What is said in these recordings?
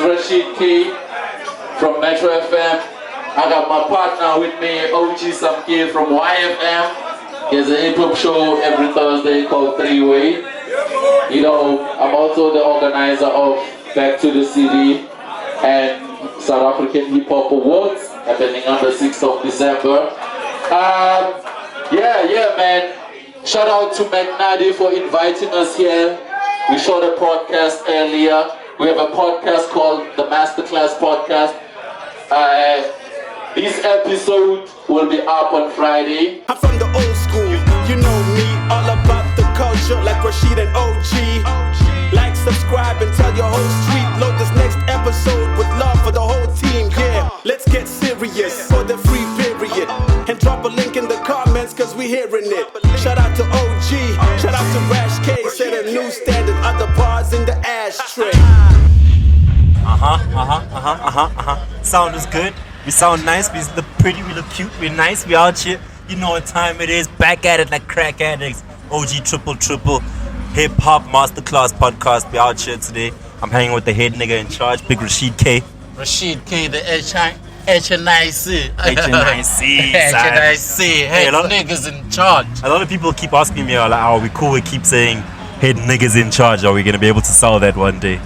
Rashid K from Metro FM. I got my partner with me, OG Samke from YFM. He has a hip-hop show every Thursday called Three-Way. You know, I'm also the organizer of Back to the City and South African Hip Hop Awards happening on the 6th of December. Yeah, man. Shout out to McNady for inviting us here. We shot a podcast earlier. We have a podcast called the Masterclass Podcast. This episode will be up on Friday. I'm from the old school, you know me, all about the culture, like Rashid and OG. Like, subscribe, and tell your whole street. Load this next episode with love for the whole team. Yeah, let's get serious for the free period. And drop a link in the comments, cause we hearing it. Shout out to OG, shout out to Rash K. Set a new standard, other bars in the ashtray. Sound is good. We sound nice, we look pretty, we look cute, we're nice, we out here. You know what time it is, back at it like crack addicts. OG triple hip hop masterclass podcast. We out here today. I'm hanging with the head nigga in charge, Big Rashid K. Rashid K, the HNIC. Head niggas in charge. A lot of people keep asking me, like, are we cool? We keep saying head niggas in charge. Are we gonna be able to sell that one day?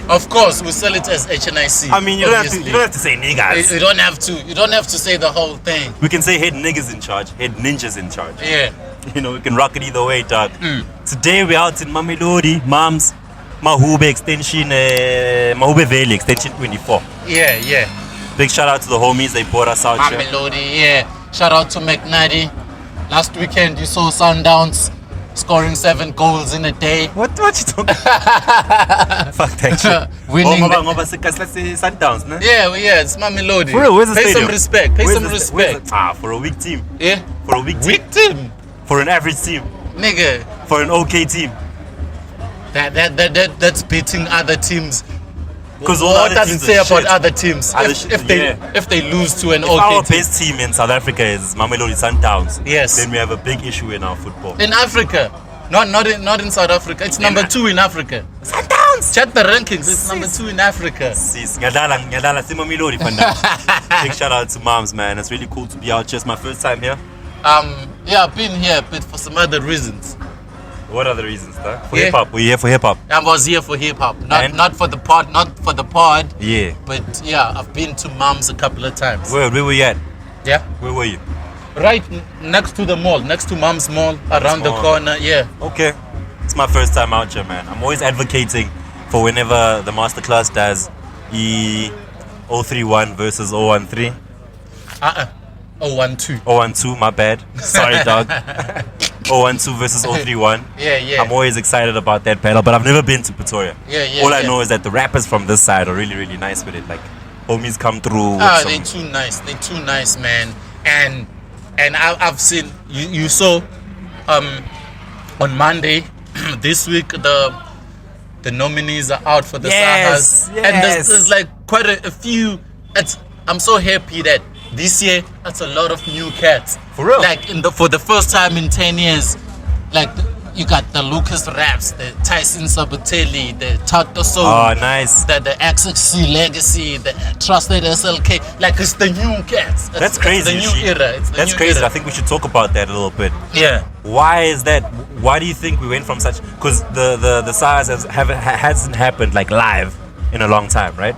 Of course, we sell it as HNIC. I mean, you don't have to say niggas. You don't have to. You don't have to say the whole thing. We can say head niggas in charge, head ninjas in charge. Yeah. You know, we can rock it either way, dog. Today we're out in Mamelodi, Mom's Mahube extension, Mahube Valley extension 24. Yeah. Big shout out to the homies, they brought us out here. Mamelodi, yeah. Shout out to McNady. Last weekend you saw Sundowns scoring 7 goals in a day. What you talking about? Fuck that shit. Winning. Let's say Sundowns, no? Yeah, it's Mamelodi. For real, where's the Pay stadium? some respect. Pay some respect. For a weak team. Yeah. For a weak team. Weak team. For an average team. Nigga. For an okay team. That's beating other teams. Because what does it say about other teams? If they lose to an okay team. Our best team in South Africa is Mamelodi Sundowns. Yes. Then we have a big issue in our football. In Africa. Not in South Africa. It's number 2 in Africa. Sundowns! Check the rankings. It's number 2 in Africa. Big shout out to Moms, man. It's really cool to be out here. It's my first time here. Yeah, I've been here, but for some other reasons. What are the reasons, though? For hip hop. Were you here for hip hop? I was here for hip hop, not for the pod. Yeah. But yeah, I've been to Mom's a couple of times. Where were you at? Yeah. Where were you? Right next to the mall, next to Mom's mall, around the corner. Yeah. Okay. It's my first time out here, man. I'm always advocating for whenever the masterclass does E031 versus 013. 012. 012, my bad. Sorry, dog. 012 versus 031. Yeah. I'm always excited about that battle, but I've never been to Pretoria. Yeah. All I know is that the rappers from this side are really, really nice with it. Like, homies come through. They're too nice. They're too nice, man. And I've seen you saw on Monday this week the nominees are out for the Sahas. Yes. And there's like quite a few. I'm so happy that this year that's a lot of new cats. For real? Like for the first time in 10 years, like you got the Lucas Raps, the Tyson Sabatelli, the Tato Soul. Oh, nice. The XXC Legacy, the Trusted SLK. Like, it's the new cats. That's crazy. It's the new era. That's crazy. I think we should talk about that a little bit. Yeah. Why is that? Why do you think we went from such? Because the SARS hasn't happened like live in a long time, right?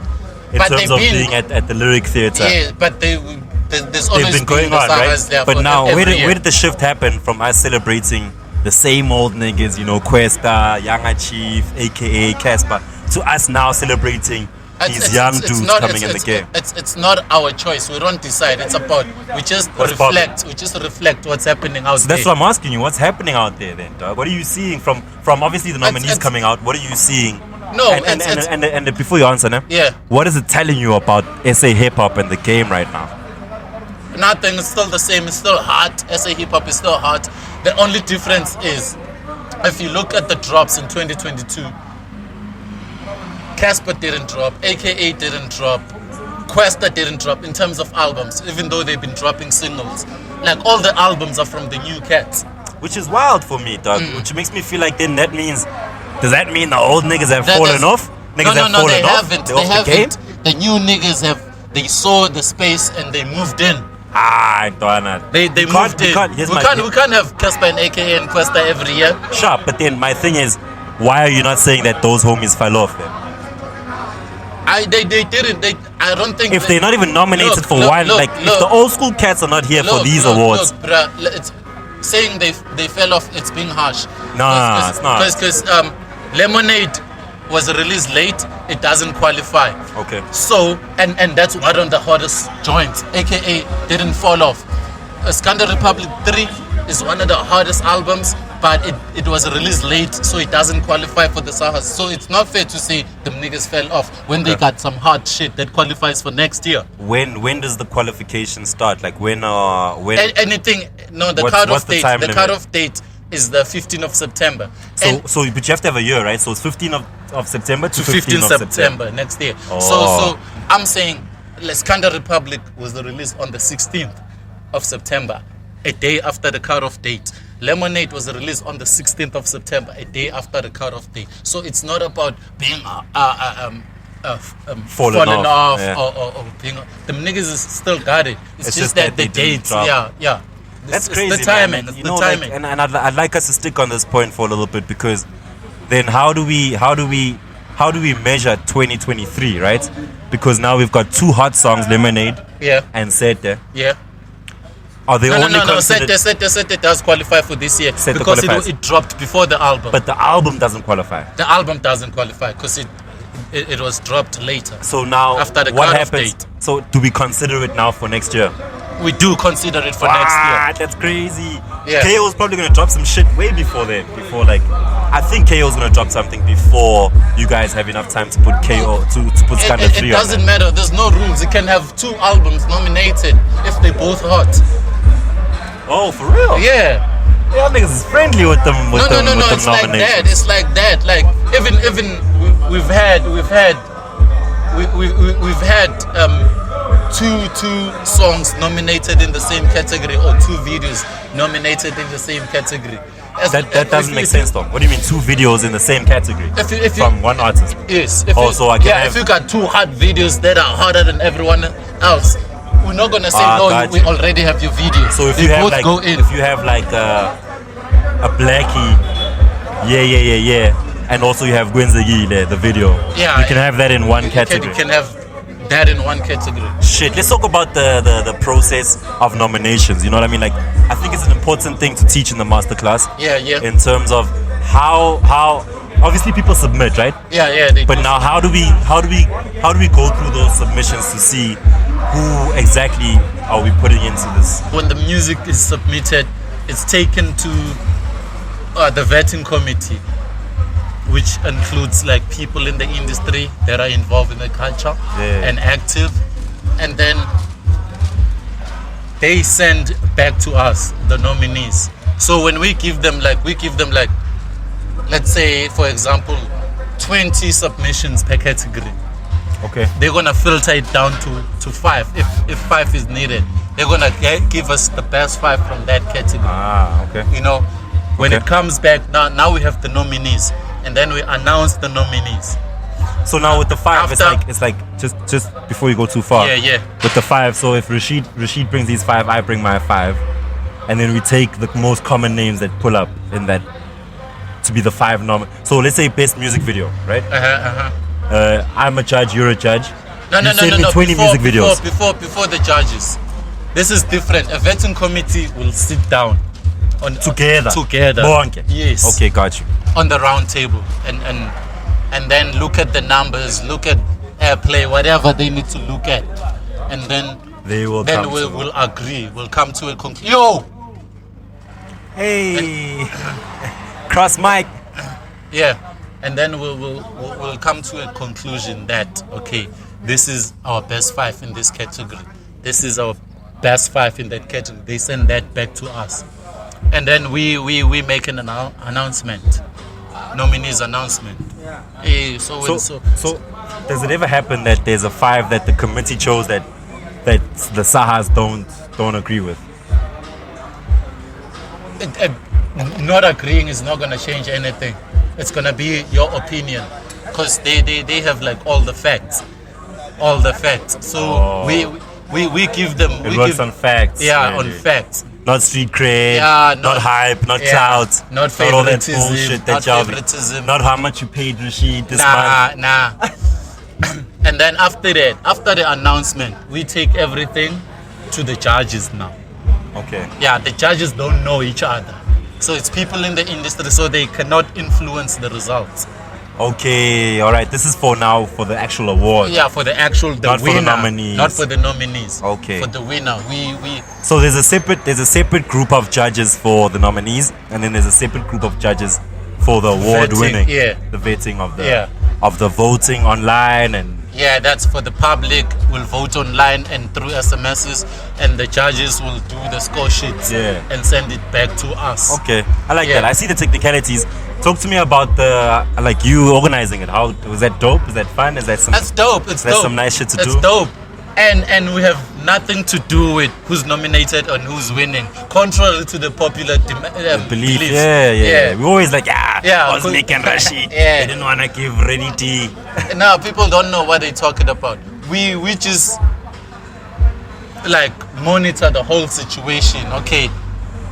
In terms of being at the Lyric Theatre. Yeah, but there's always been going on, right? But now, where did the shift happen from us celebrating the same old niggas, you know, Questa, Younger Chief, aka Casper, to us now celebrating these young dudes coming in the game? It's not our choice. We don't decide. It's about we just reflect what's happening out there. That's what I'm asking you. What's happening out there then, dog? What are you seeing from obviously the nominees coming out? What are you seeing? No, and before you answer, yeah. What is it telling you about SA hip hop and the game right now? Nothing. It's still the same. It's still hot. SA hip hop is still hot. The only difference is, if you look at the drops in 2022, Casper didn't drop, AKA didn't drop, Questa didn't drop in terms of albums, even though they've been dropping singles. Like, all the albums are from the new cats. Which is wild for me, dog. Which makes me feel like then does that mean the old niggas have fallen off? Niggas have no, fallen they off? haven't. They're They off the game? haven't. The new niggas have. They saw the space and they moved in. Ah, Donna. They moved in. We can't have Casper and AKA and Questa every year. Sure, but then my thing is, why are you not saying that those homies fell off then? They didn't. I don't think. If they're not even nominated for one, if the old school cats are not here for these awards. Look, bruh, it's saying they fell off. It's being harsh. Nah, it's not. Because Lemonade was released late. It doesn't qualify. Okay. So and that's one of the hottest joints. AKA didn't fall off. Scandal Republic 3 is one of the hardest albums, but it was released late, so it doesn't qualify for the Sahas. So it's not fair to say them niggas fell off when they got some hard shit that qualifies for next year. When does the qualification start? Like when Anything? No, the cutoff date. The cutoff date is the 15th of September. So but you have to have a year, right? So it's 15th of September to 15th of September next year. Oh. So I'm saying Scandal Republic was released on the 16th of September, a day after the cutoff date. Lemonade was released on the 16th of September, a day after the cutoff date. So it's not about being fallen off yeah. or being. The niggas is still got it. It's just that the dates. Yeah. That's it's crazy, the timing. man. It's the timing. Like, and I'd like us to stick on this point for a little bit, because then how do we measure 2023, right? Because now we've got two hot songs, Lemonade and Sete. Yeah. Are they only considered? Sete does qualify for this year Sete because qualifies. it dropped before the album. But the album doesn't qualify. The album doesn't qualify because it was dropped later. So now after the what cutoff happens? date. So do we consider it now for next year? We do consider it for next year. That's crazy. Yeah. KO's probably gonna drop some shit way before then. I think KO's gonna drop something before you guys have enough time to put KO to put Scandal 3 on. It doesn't matter. There's no rules. You can have two albums nominated if they both hot. Oh, for real? Yeah. Y'all niggas is friendly with them. No. It's like that. It's like that. Like even we've had two songs nominated in the same category, or two videos nominated in the same category. That doesn't make sense though. What do you mean two videos in the same category from one artist? Yes. If you got two hot videos that are hotter than everyone else, we're not gonna say we already have your video. So if they you have both like go in. if you have like a Blxckie, and also you have Blxckie, the video. Yeah, you can have that in one category. You can have that in one category. Shit, let's talk about the process of nominations. You know what I mean? Like, I think it's an important thing to teach in the masterclass. Yeah. In terms of how obviously people submit, right? Yeah. But now how do we go through those submissions to see who exactly are we putting into this? When the music is submitted, it's taken to the vetting committee, which includes like people in the industry that are involved in the culture and active, and then they send back to us the nominees. So when we give them like let's say for example 20 submissions per category. Okay. They're gonna filter it down to 5 if 5 is needed. They're gonna give us the best 5 from that category. Okay. You know, when it comes back, now we have the nominees, and then we announce the nominees. So now with the 5, it's like just before you go too far. Yeah. With the 5, so if Rashid brings these 5, I bring my 5, and then we take the most common names that pull up in that to be the 5 So let's say best music video, right? I'm a judge, you're a judge. No. 20 music videos. Before the judges. This is different. A vetting committee will sit down together. Bonke. Yes. Okay, got you. On the round table and then look at the numbers, look at airplay, whatever they need to look at, and then we'll agree. We'll come to a conclusion. Yo. Hey. Cross mic. Yeah. And then we'll come to a conclusion that, okay, this is our best 5 in this category. This is our best 5 in that category. They send that back to us. And then we make an announcement, nominees announcement. Yeah. So does it ever happen that there's a 5 that the committee chose that the Sahas don't agree with? Not agreeing is not going to change anything. It's going to be your opinion. because they have like all the facts. So we give them. It works on facts. Yeah, really. on facts. Not street cred, Yeah, not hype, not clout, not all that favoritism, bullshit not that y'all favoritism. not how much you paid Rashid this month. Nah. And then after that, after the announcement, we take everything to the judges now. Okay. Yeah, the judges don't know each other. So it's people in the industry, so they cannot influence the results. Okay, all right. This is for now for the actual award. Yeah, for the actual the Not winner. for the nominees. Not for the nominees. Okay. For the winner, we So there's a separate group of judges for the nominees, and then there's a separate group of judges for the award Vetting, winning. yeah. The vetting of the Yeah. of the voting online and yeah, that's for the public. Will vote online and through SMSs, and the judges will do the score sheets and send it back to us. okay. I like Yeah. that. I see the technicalities. Talk to me about the like you organizing it. How was that dope? Is that fun? Is that some That's dope. It's That's dope. some nice shit to do. It's dope. And we have nothing to do with who's nominated and who's winning, contrary to the popular belief? beliefs. Yeah. We always like I was cool. making Rashid. Yeah. They didn't wanna give Ready T. Now people don't know what they're talking about. We just like monitor the whole situation. Okay,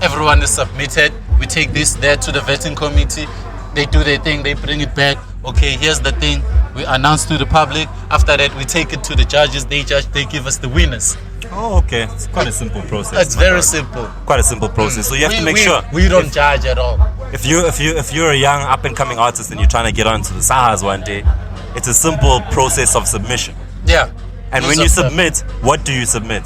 everyone is submitted. We take this there to the vetting committee. They do their thing. They bring it back. Okay, here's the thing. We announce to the public. After that, we take it to the judges. They judge. They give us the winners. Oh, okay. It's quite a simple process. It's my very dog. simple. Quite a simple process. So you have to make we, sure we don't judge at all. if you're a young up and coming artist and you're trying to get onto the Sahas one day, it's a simple process of submission. Yeah. And when you submit, what do you submit?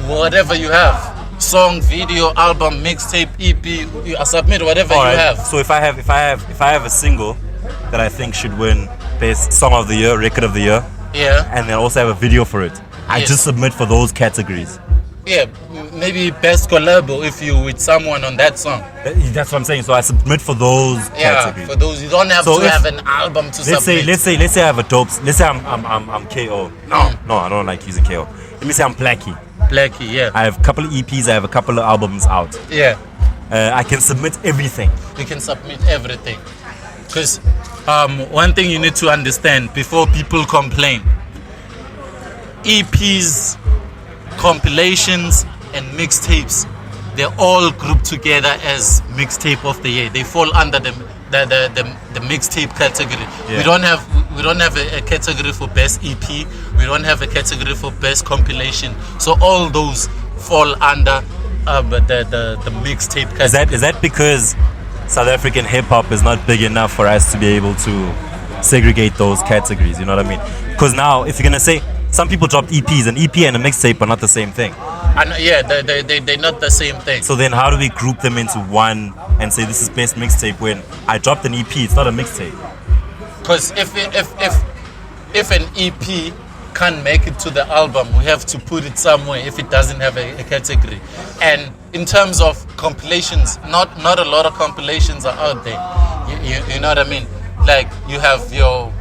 Whatever you have. Song, video, album, mixtape, EP, you submit whatever All you right. have. So if I have a single that I think should win best song of the year, record of the year, Yeah. and then also have a video for it, I Yes. just submit for those categories. Yeah, maybe best collabo if you with someone on that song. That's what I'm saying. So I submit for those Yeah, categories. for those you don't have So to if- have an album to submit. Let's say I have a dope. Let's say I'm KO. No, I don't like using KO. Let me say I'm Blxckie. Blxckie, yeah. I have a couple of EPs. I have a couple of albums out. Yeah, I can submit everything. you can submit everything. Because one thing you need to understand before people complain, EPs, compilations, and mixtapes, they're all grouped together as mixtape of the year. They fall under the mixtape category. Yeah. We don't have a category for best EP. We don't have a category for best compilation. So all those fall under the mixtape category. Is that because South African hip hop is not big enough for us to be able to segregate those categories? You know what I mean? Because now, if you're gonna say some people dropped EPs, an EP and a mixtape are not the same thing. And yeah, they're not the same thing. So then, how do we group them into one and say this is best mixtape when I dropped an EP? It's not a mixtape. Because if an EP can't make it to the album, we have to put it somewhere if it doesn't have a category. And in terms of compilations, not a lot of compilations are out there. You know what I mean? Like you have your,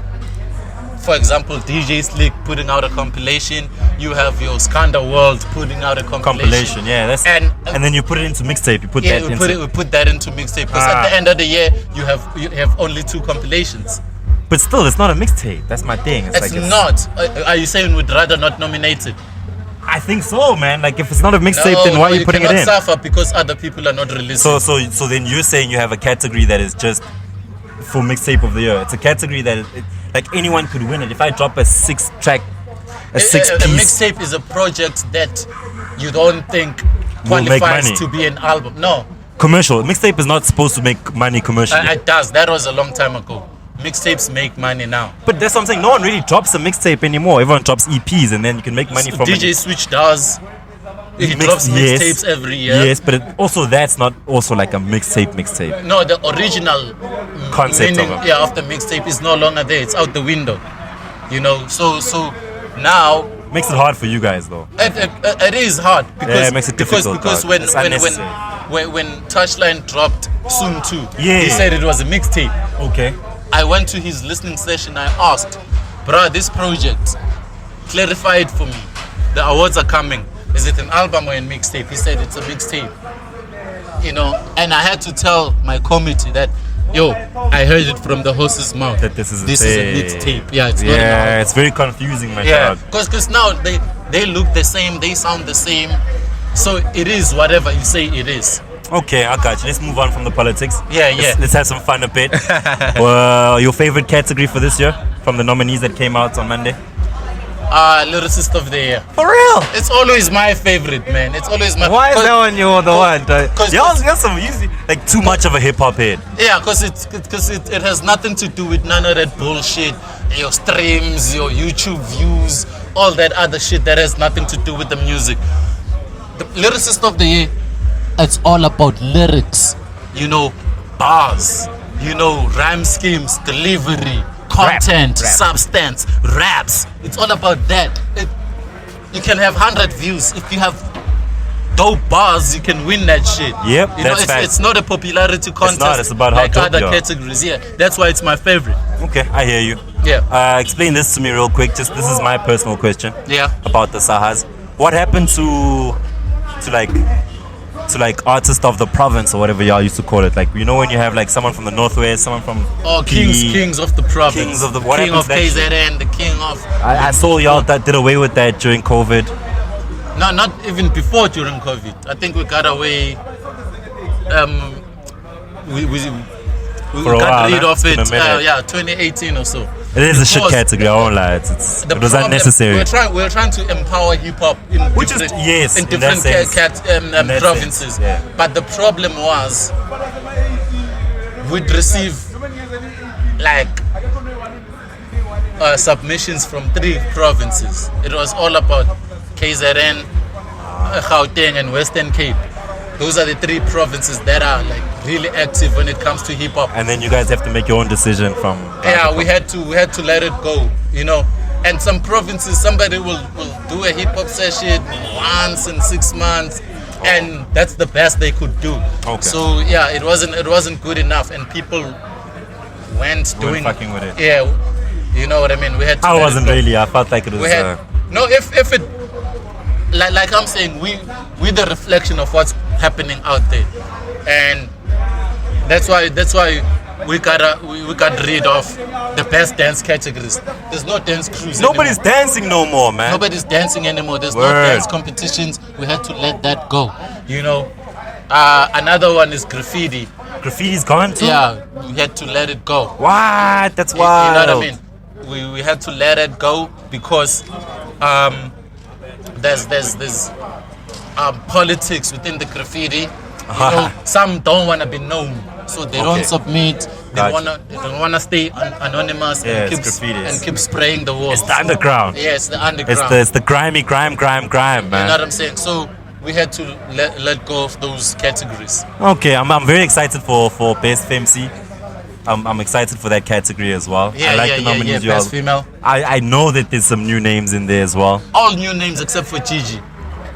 for example, DJ Slick putting out a compilation. You have your Skanda World putting out a compilation. Yeah, that's and then you put it into mixtape. You put yeah, that we into. put that into mixtape because at the end of the year you have only 2 compilations. But still, it's not a mixtape. That's my thing. It's not. Are you saying we'd rather not nominate it? I think so, man. Like if it's not a mixtape, then why are you putting it in? You cannot suffer because other people are not releasing. So then you're saying you have a category that is just for mixtape of the year. It's a category that like anyone could win it. If I drop a 6-track, a 6-piece. A mixtape is a project that you don't think Will make qualifies money. to be an album. No, Commercial. Mixtape is not supposed to make money commercially. it does. That was a long time ago. Mixtapes make money now. But that's what I'm saying. No one really drops a mixtape anymore. Everyone drops EPs and then you can make money from DJ it. Switch does. He drops mixtapes every year. Yes, but also that's not also like a mixtape. No, the original Concept meaning, of it. of the mixtape is no longer there. It's out the window. You know, so now Makes it hard for you guys though. it is hard because it makes it difficult, because dog. when It's unnecessary. when Touchline dropped Soon 2, Yeah. he said it was a mixtape. Okay. I went to his listening session. I asked, bruh, this project, clarify it for me. The awards are coming. Is it an album or a mixtape? He said it's a mixtape. You know, and I had to tell my committee that yo, I heard it from the horse's mouth That this is a mixtape. Yeah, it's not an Yeah, album. it's very confusing, my Yeah, dog. because now they look the same, they sound the same, so it is whatever you say it is. Okay, I got you. Let's move on from the politics. Yeah. Let's have some fun a bit. Well, your favorite category for this year from the nominees that came out on Monday? Lyricist of the year. For real? It's always my favorite, man. It's always my. Why is that one you're the one? Cause You're some easy, like too much of a hip hop head. Yeah, because it has nothing to do with none of that bullshit. Your streams, your YouTube views, all that other shit that has nothing to do with the music. The lyricist of the year, it's all about lyrics. You know, bars. You know, rhyme schemes, delivery, content, Rap. substance, raps. It's all about that. You can have 100 views if you have dope bars. You can win that shit. Yep, you know, that's facts. it's not a popularity contest. not, it's about how like dope other you are. categories. Yeah, that's why it's my favorite. Okay, I hear you. Yeah. Explain this to me real quick. Just this is my personal question. Yeah. About the Sahas. What happened to like artist of the province or whatever y'all used to call it? Like, you know, when you have like someone from the northwest, someone from Kings of the province. Kings of the what king happened of to that shit? KZN, the king of. I saw y'all that did away with that during COVID. No, not even before during COVID. I think we got away. We For a got while, rid huh? of It's been it. a minute. 2018 or so. It is a shit Because category, I won't lie. It was problem- unnecessary. We're trying to empower hip hop in Which is- different, yes, in in that different sense. In that provinces. sense, yeah. But the problem was we'd receive like submissions from 3 provinces. It was all about KZN, Gauteng, and Western Cape. Those are the 3 provinces that are like really active when it comes to hip hop. And then you guys have to make your own decision from. Yeah, we had to let it go, you know. And some provinces, somebody will do a hip hop session once in 6 months, and that's the best they could do. Okay. So yeah, it wasn't good enough, and people went doing fucking with it. Yeah, you know what I mean. We had to. I let it wasn't go. really. I felt like it was. We had no. If it like I'm saying, we the reflection of what's happening out there, and that's why we got rid of the best dance categories. There's no dance crews. Nobody's anymore. dancing no more, man. Nobody's dancing anymore. There's no Word. dance competitions. We had to let that go. You know, another one is graffiti. Graffiti's gone too. Yeah, we had to let it go. What? That's You wild. know what I mean? We had to let it go because there's politics within the graffiti. You know, some don't want to be known, so they Okay. don't submit. They Gotcha. don't wanna stay anonymous Yeah, and it's graffiti. keep spraying the walls. It's the underground. Yeah, it's the underground. It's the grimy grime, You know man. what I'm saying? So we had to let go of those categories. Okay, I'm very excited for Best FMC. I'm excited for that category as well. Yeah, I like yeah, the yeah, nominees. yeah. Best female. I know that there's some new names in there as well. All new names except for Gigi.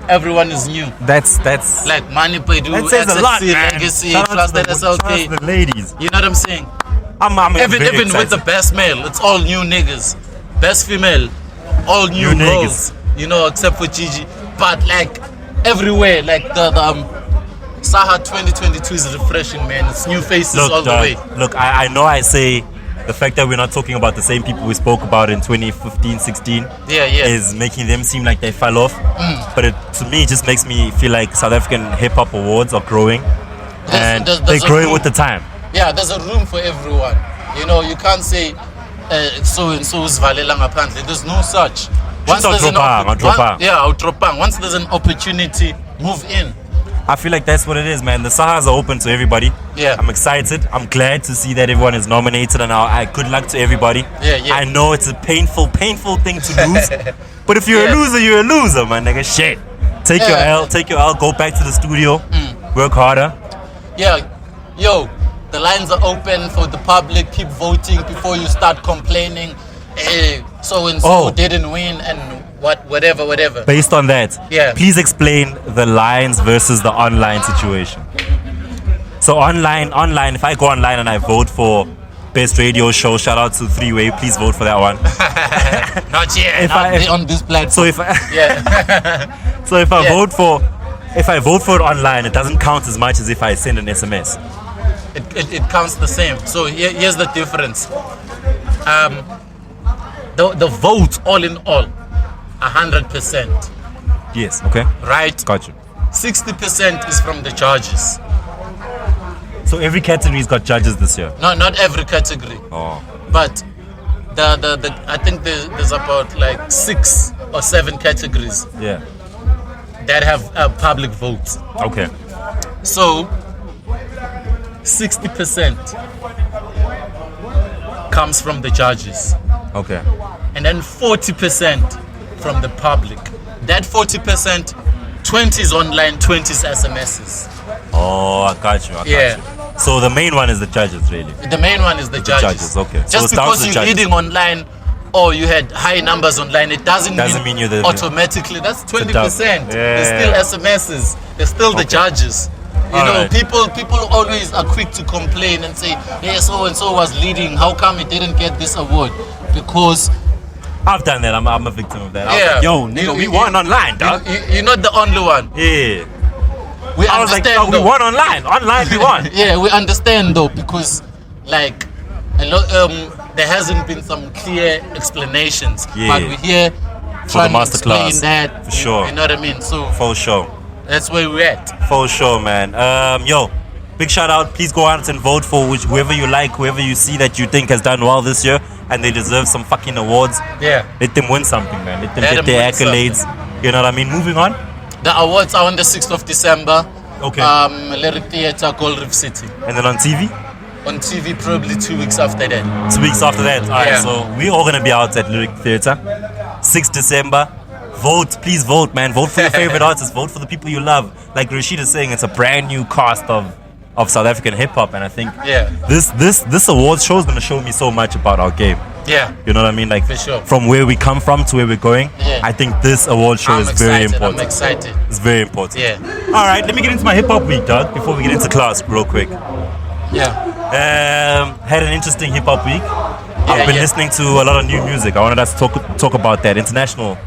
Everyone is new. That's Like Mani Paidu, that says a lot, SXC, man. Legacy, Shout out Cluster to the- SLK. shout out to the ladies. You know what I'm saying? I'm Even very with excited. the best male, it's all new niggas. Best female, all new New girls. You know, except for Gigi. But like everywhere, like the Saha 2022 is refreshing, man. It's new faces all the way. Look, I know I say the fact that we're not talking about the same people we spoke about in 2015, 16 Yeah. is making them seem like they fell off. But to me, it just makes me feel like South African hip hop awards are growing, and There's they're a growing room. with the time. Yeah, there's a room for everyone. You know, you can't say so and so's valela ngaphandle. There's no such. Once there's an Once there's an opportunity, move in. I feel like that's what it is, man. The Sahas are open to everybody. Yeah. I'm excited. I'm glad to see that everyone is nominated, and good luck to everybody. Yeah. I know it's a painful thing to lose, but if you're Yeah. a loser, you're a loser, man. Nigga, shit. Take your L. Go back to the studio. Work harder. Yeah, yo, the lines are open for the public. Keep voting before you start complaining. So and so Oh. didn't win and whatever. Based on that, Yeah. please explain the lines versus the online situation. So online, if I go online and I vote for best radio show, shout out to Three Way, please vote for that one. Not yet. If Not I- on this platform. So if I, Yeah. so if I Yeah. vote for it online, it doesn't count as much as if I send an SMS. it counts the same. So here's the difference. The vote all in all, 100%. Yes. Okay. Right? Got you. 60% is from the judges. So every category's got judges this year. No, not every category. Oh. But the I think there's about like 6 or 7 categories Yeah. that have public votes. Okay. So 60% comes from the judges, Okay. and then 40% from the public. That 40%, 20 is online, 20 is SMSs. Oh, I got you. I got Yeah. you. So the main one is the judges, really. The main one is the judges. Okay. So Just it's down to because the you're judges. reading online or you had high numbers online, it doesn't mean you're the automatically. That's 20%. Yeah. There's still SMSs. There's still the judges. You know, Alright. people always are quick to complain and say, "Yeah, so and so was leading. How come he didn't get this award?" Because I've done that. I'm a victim of that. I was Yeah. like, yo, nigga, we won online, dog. you're not the only one. Yeah. We I was like, understand. yo, we though. won online. Online, we won. Yeah, we understand though, because like a lot, there hasn't been some clear explanations. Yeah. But we're here For the trying to explain masterclass, that. for sure. You know what I mean? So For sure. that's where we're at. For sure, man. Yo, big shout out. Please go out and vote for whoever you like, whoever you see that you think has done well this year and they deserve some fucking awards. Yeah. Let them win something, man. Let them Let get them their win accolades. You know what I mean? Moving on. The awards are on the 6th of December. Okay. Lyric Theatre, Gold Reef City. And then on TV, On TV, probably 2 weeks after that. 2 weeks after that. All right, Yeah. so we're all going to be out at Lyric Theatre. 6th December. Vote, please vote, man. Vote for your favorite artists. Vote for the people you love. Like Rashid is saying, it's a brand new cast of South African hip hop, and I think Yeah. this awards show is going to show me so much about our game. Yeah. You know what I mean? Like For sure. from where we come from to where we're going. Yeah. I think this award show is very important. I'm excited. It's very important. Yeah. All right, let me get into my hip hop week, dog. Before we get into class, real quick. Yeah. Had an interesting hip hop week. I've been yeah. listening to a lot of new music. I wanted us to talk about that international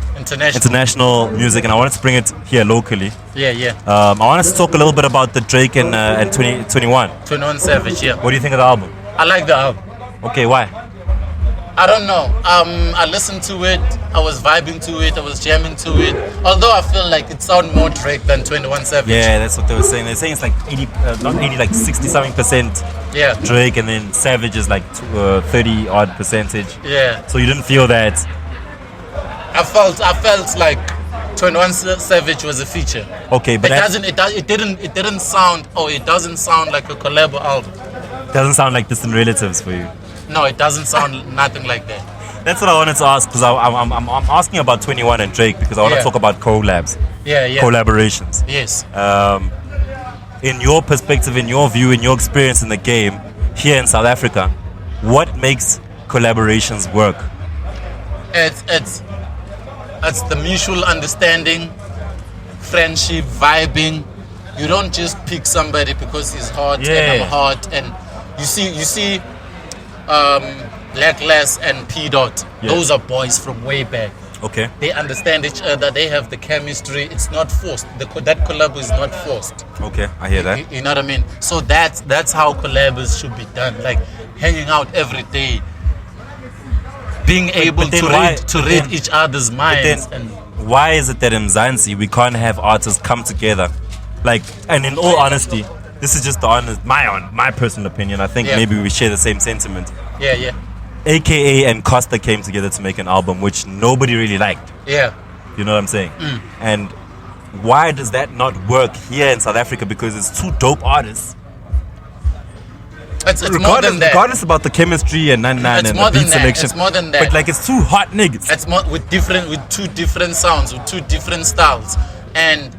music, and I wanted to bring it here locally. Yeah. I wanted to talk a little bit about the Drake and 2021. 21 Savage, yeah. What do you think of the album? I like the album. Okay, why? I don't know. I listened to it. I was vibing to it. I was jamming to it. Although I feel like it sounds more Drake than 21 Savage. Yeah, that's what they were saying. They're saying it's like 80, not 80, like 60-something percent Yeah. Drake, and then Savage is like 30 odd percentage. Yeah. So you didn't feel that? I felt like 21 Savage was a feature. Okay, but it didn't sound, it doesn't sound like a collab album. doesn't sound like Distant Relatives for you. No, it doesn't sound nothing like that. That's what I wanted to ask, because I'm asking about 21 and Drake because I want to Yeah. talk about collabs, Yeah. collaborations. Yes. In your perspective, in your view, in your experience in the game here in South Africa, what makes collaborations work? It's the mutual understanding, friendship, vibing. You don't just pick somebody because he's hot and I'm hot. And you see Black Lass and P Dot. Yeah. Those are boys from way back. Okay. They understand each other. They have the chemistry. It's not forced. That collab is not forced. Okay, I hear that. You know what I mean? So that's how collabs should be done. Like hanging out every day, being able then to read each other's minds. Then why is it that in Mzansi we can't have artists come together? Like, and in all honesty, this is just my personal opinion. I think maybe we share the same sentiment. Yeah. AKA and Costa came together to make an album which nobody really liked. Yeah. You know what I'm saying? And why does that not work here in South Africa? Because it's two dope artists. It's more than that. Regardless about the chemistry and and the beat selection. It's more than that. But like, it's two hot niggas. It's more with two different sounds, with two different styles. And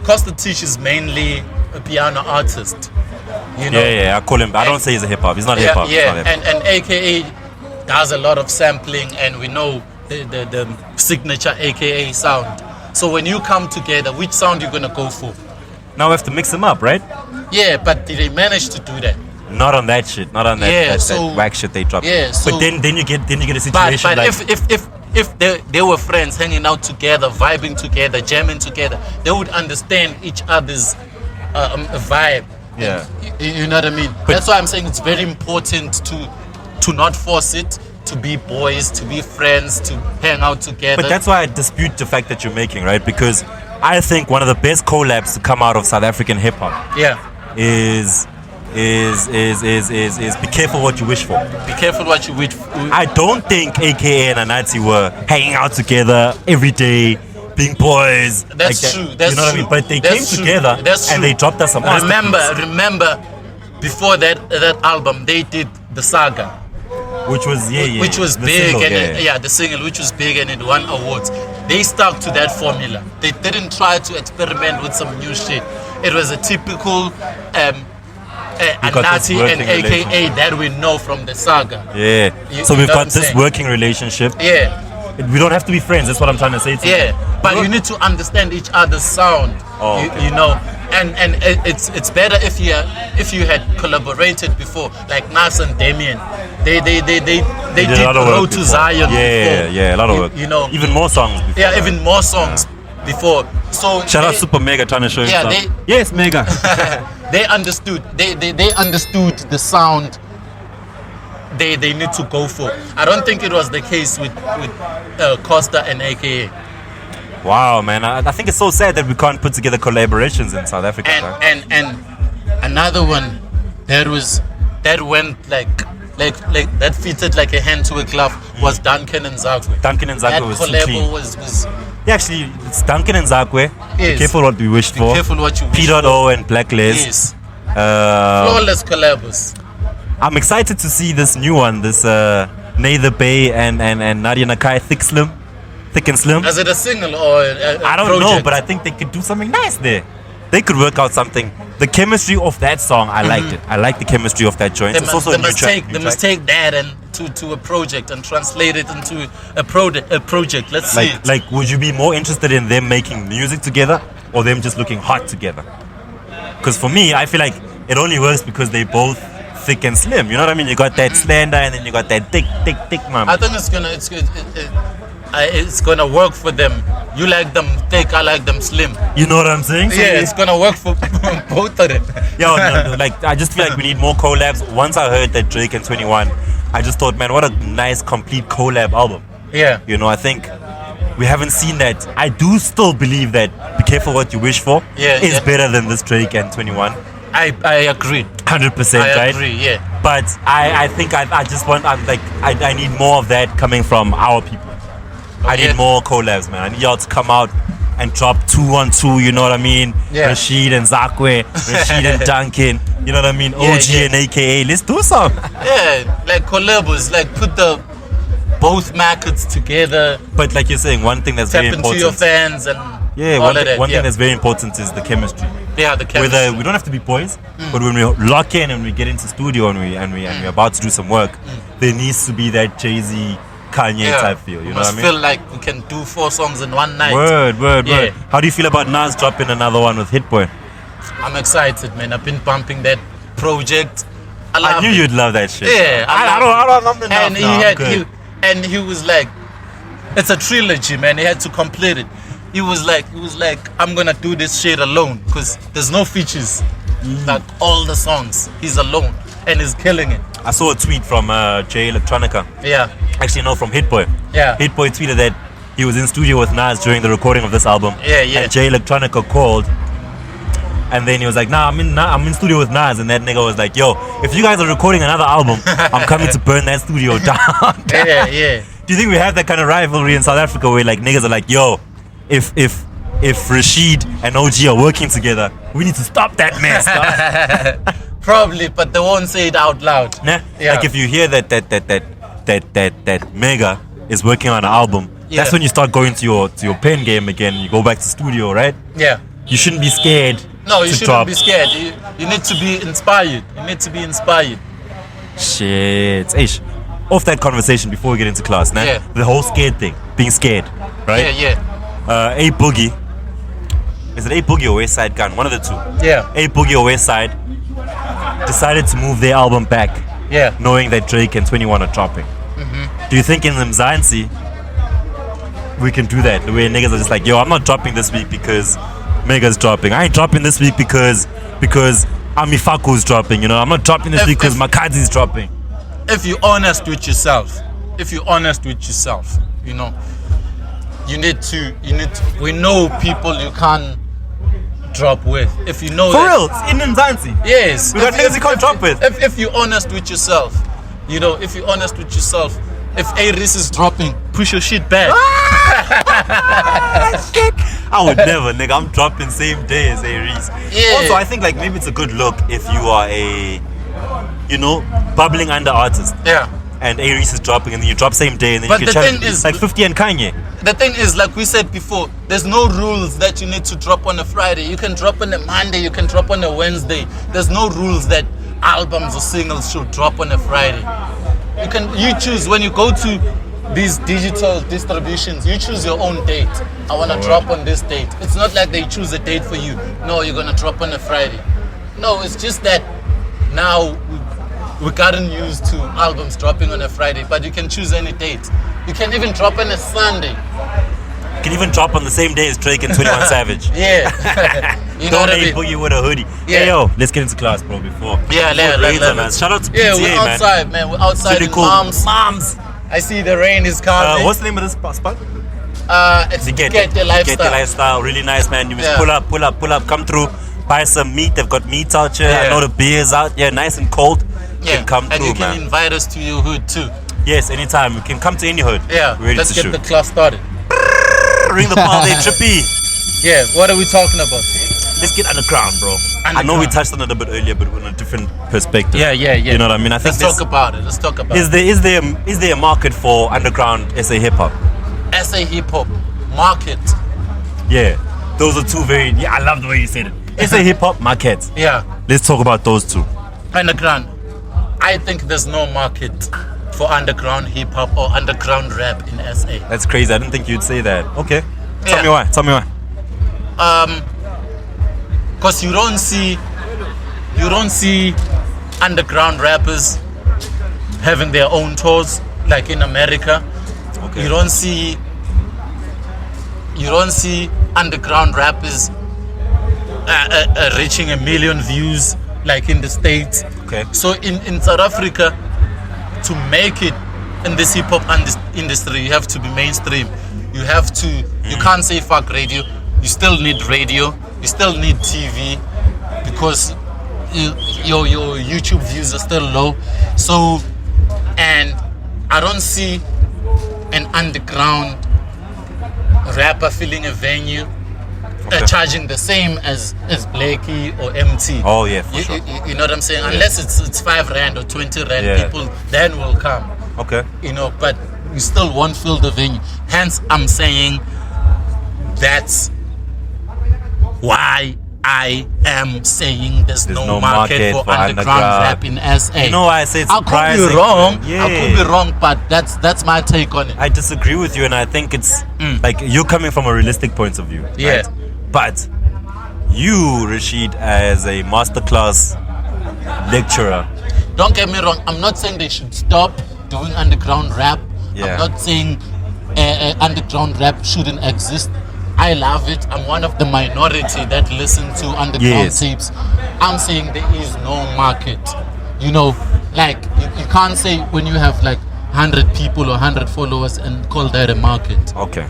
Costa Tish is mainly a piano artist. You know? Yeah, I call him. I don't say he's a hip hop. He's not hip hop. Yeah, and AKA does a lot of sampling, and we know the signature AKA sound. So when you come together, which sound you gonna go for? Now we have to mix them up, right? Yeah, but did they manage to do that? Not on that shit. Not on that whack shit they dropped. Yeah, so, but then you get a but situation like if they were friends hanging out together, vibing together, jamming together, they would understand each other's a vibe. Yeah. You know what I mean? That's why I'm saying it's very important to not force it, to be boys, to be friends, to hang out together. But that's why I dispute the fact that you're making, right? Because I think one of the best collabs to come out of South African hip hop is be careful what you wish for. Be careful what you wish for. I don't think AKA and Anati were hanging out together every day, being boys. That's like true. That. That's you know what I mean? But they came together and they dropped us some Remember, before that album, they did the Saga, which was which was the big, single, and the single, which was big, and it won awards. They stuck to that formula. They didn't try to experiment with some new shit. It was a typical Anati and AKA that we know from the Saga. Yeah. So we've got this working relationship. Yeah. We don't have to be friends. That's what I'm trying to say to you. Yeah, but you need to understand each other's sound. Oh, okay. You know, and it's better if you had collaborated before, like Nas and Damien. They did Road to Zion. Yeah, before. a lot of work. You know, even more songs. Before yeah, even more songs before. So shout out Super Mega trying to show you stuff. Yes, Mega. They understood. They understood the sound. They need to go for. I don't think it was the case with Costa and AKA. Wow, man! I think it's so sad that we can't put together collaborations in South Africa. And another one that went like that fitted like a hand to a glove was Duncan and Zakwe. Duncan and Zakwe that was collab clean. was Yeah, actually, it's Duncan and Zakwe. Yes. Be careful what we wished for. Be careful what you wish P.O and Black Les. Yes. Flawless collabs. I'm excited to see this new one, this Nather Bay and Nadia Nakai, Thick and Slim. Is it a single or a I don't project? know, but I think they could do something nice there. They could work out something. The chemistry of that song, I liked it. I like the chemistry of that joint. It's also a new track. They must take that and to a project and translate it into a project. Let's see it. Like, would you be more interested in them making music together or them just looking hot together? Because for me, I feel like it only works because they both thick and slim. You know what I mean? You got that slender and then you got that thick man. I think it's gonna work for them. You like them thick, I like them slim. You know what I'm saying? So yeah, it's gonna work for both of them. No, like I just feel like we need more collabs. Once I heard that Drake and 21, I just thought, man, what a nice complete collab album. Yeah. You know, I think we haven't seen that. I do still believe that Be Careful What You Wish For is better than this Drake and 21. I agree. 100%, right? I agree, yeah. But I think I just want, I need more of that coming from our people. I need more collabs, man. I need y'all to come out and drop 2-on-2, you know what I mean? Yeah. Rashid and Zakwe, Rashid and Duncan, you know what I mean? OG and AKA, let's do some. Yeah, like collabs, like put the both markets together. But like you're saying, one thing that's very important. Tap into your fans and all of that. One thing that's very important is the chemistry. Yeah, the chemistry. Whether we don't have to be boys, but when we lock in and we get into studio and we're about to do some work, there needs to be that Jay-Z, Kanye type feel. You know what I mean? Feel like we can do 4 songs in one night. Word. How do you feel about Nas dropping another one with Hit Boy? I'm excited, man. I've been bumping that project. I knew you'd love that shit. Yeah, I don't love the And and he was like, it's a trilogy, man. He had to complete it. He was like, I'm gonna do this shit alone because there's no features. Like all the songs, he's alone and he's killing it. I saw a tweet from Jay Electronica. Yeah. Actually, no, from Hit Boy. Yeah. Hit Boy tweeted that he was in studio with Nas during the recording of this album. Yeah. And Jay Electronica called. And then he was like, I'm in studio with Nas. And that nigga was like, yo, if you guys are recording another album, I'm coming to burn that studio down. Yeah. Do you think we have that kind of rivalry in South Africa where like niggas are like, yo, if Rashid and OG are working together, we need to stop that mess. Probably, but they won't say it out loud. Nah? Yeah. Like if you hear that Mega is working on an album, that's when you start going to your pen game again. You go back to studio, right? Yeah. You shouldn't be scared. No, you to shouldn't drop. be scared. You need to be inspired. Shit. Eish. Off that conversation before we get into class, nah? Yeah. The whole scared thing, being scared, right? Yeah. A Boogie. Is it A Boogie or West Side Gun? One of the two. Yeah. A Boogie or West Side decided to move their album back. Yeah. Knowing that Drake and 21 are dropping. Mm-hmm. Do you think in the Mzansi we can do that? The way niggas are just like, yo, I'm not dropping this week because Mega's dropping. I ain't dropping this week because Amifaku's dropping. You know, I'm not dropping this week because Makadzi's dropping. If you're honest with yourself, you know, you need to. We know people you can't drop with. If you know For that, real, it's in Nzansi. yes, We got niggas you can't drop with. If you're honest with yourself, you know, if you're honest with yourself, if Aries is dropping, push your shit back. I would never, nigga. I'm dropping same day as Aries. Yeah. Also, I think like maybe it's a good look if you are a, you know, bubbling under artist. Yeah. And Aries is dropping, and then you drop same day, and then But you the can challenge. thing is- It's like 50 and Kanye. The thing is, like we said before, there's no rules that you need to drop on a Friday. You can drop on a Monday, you can drop on a Wednesday. There's no rules that albums or singles should drop on a Friday. You choose when you go to these digital distributions, you choose your own date. I want to drop on this date. It's not like they choose a date for you. No, you're going to drop on a Friday. No, it's just that now we gotten used to albums dropping on a Friday, but you can choose any date. You can even drop on a Sunday. You can even drop on the same day as Drake and 21 Savage. Yeah. You know Don't what I mean? put you with a hoodie. Yeah. Hey, yo, let's get into class, bro, before. Yeah, it rains on us. Shout out to yeah, PTA, we're man. outside, man. We're outside Really in cool. Moms. Moms. I see the rain is coming. What's the name of this spot? It's Get the lifestyle. Get the lifestyle. Really nice, man. You just Yeah. pull up, come through, buy some meat. They've got meat out here. I Yeah. know the beer's out. Yeah, nice and cold. You Yeah, can come and through, you can man. invite us to your hood too. Yes, anytime. You can come to any hood. Yeah, We're ready let's to get shoot. the class started. Ring the bell, they trippy. Yeah, what are we talking about? Let's get underground, bro. I know we Underground. touched on it a bit earlier, but on a different perspective. Yeah. You know what I mean? I think Let's talk about it. Let's talk about is there a market for underground SA hip hop? SA hip hop market. Yeah, those are two very. Yeah, I love the way you said it. SA hip hop market. Yeah, Let's talk about those two. underground. I think there's no market for underground hip hop or underground rap in SA. That's crazy. I didn't think you'd say that. Okay. Tell Yeah. me why. Tell me why. Cause you don't see underground rappers having their own tours like in America. Okay. You don't see underground rappers reaching 1 million views like in the States. Okay. So in South Africa, to make it in this hip hop industry, you have to be mainstream. You have to. You can't say fuck radio. You still need radio. You still need TV because your YouTube views are still low. So, and I don't see an underground rapper filling a venue charging the same as Blxckie or MT. Oh yeah, for You, sure. you know what I'm saying? Unless it's 5 rand or 20 rand, Yeah. people then will come. Okay. You know, but you still won't fill the venue. Hence, I'm saying that's why I am saying there's no market for underground rap in SA. You know why I say it's I could surprising? be wrong. Yeah. I could be wrong, but that's my take on it. I disagree with you, and I think it's like you're coming from a realistic point of view. Yeah. Right? But you, Rashid, as a masterclass lecturer, Don't get me wrong. I'm not saying they should stop doing underground rap. Yeah. I'm not saying underground rap shouldn't exist. I love it. I'm one of the minority that listen to underground Yes. tapes. I'm saying there is no market. You know, like you can't say when you have like 100 people or 100 followers and call that a market. okay,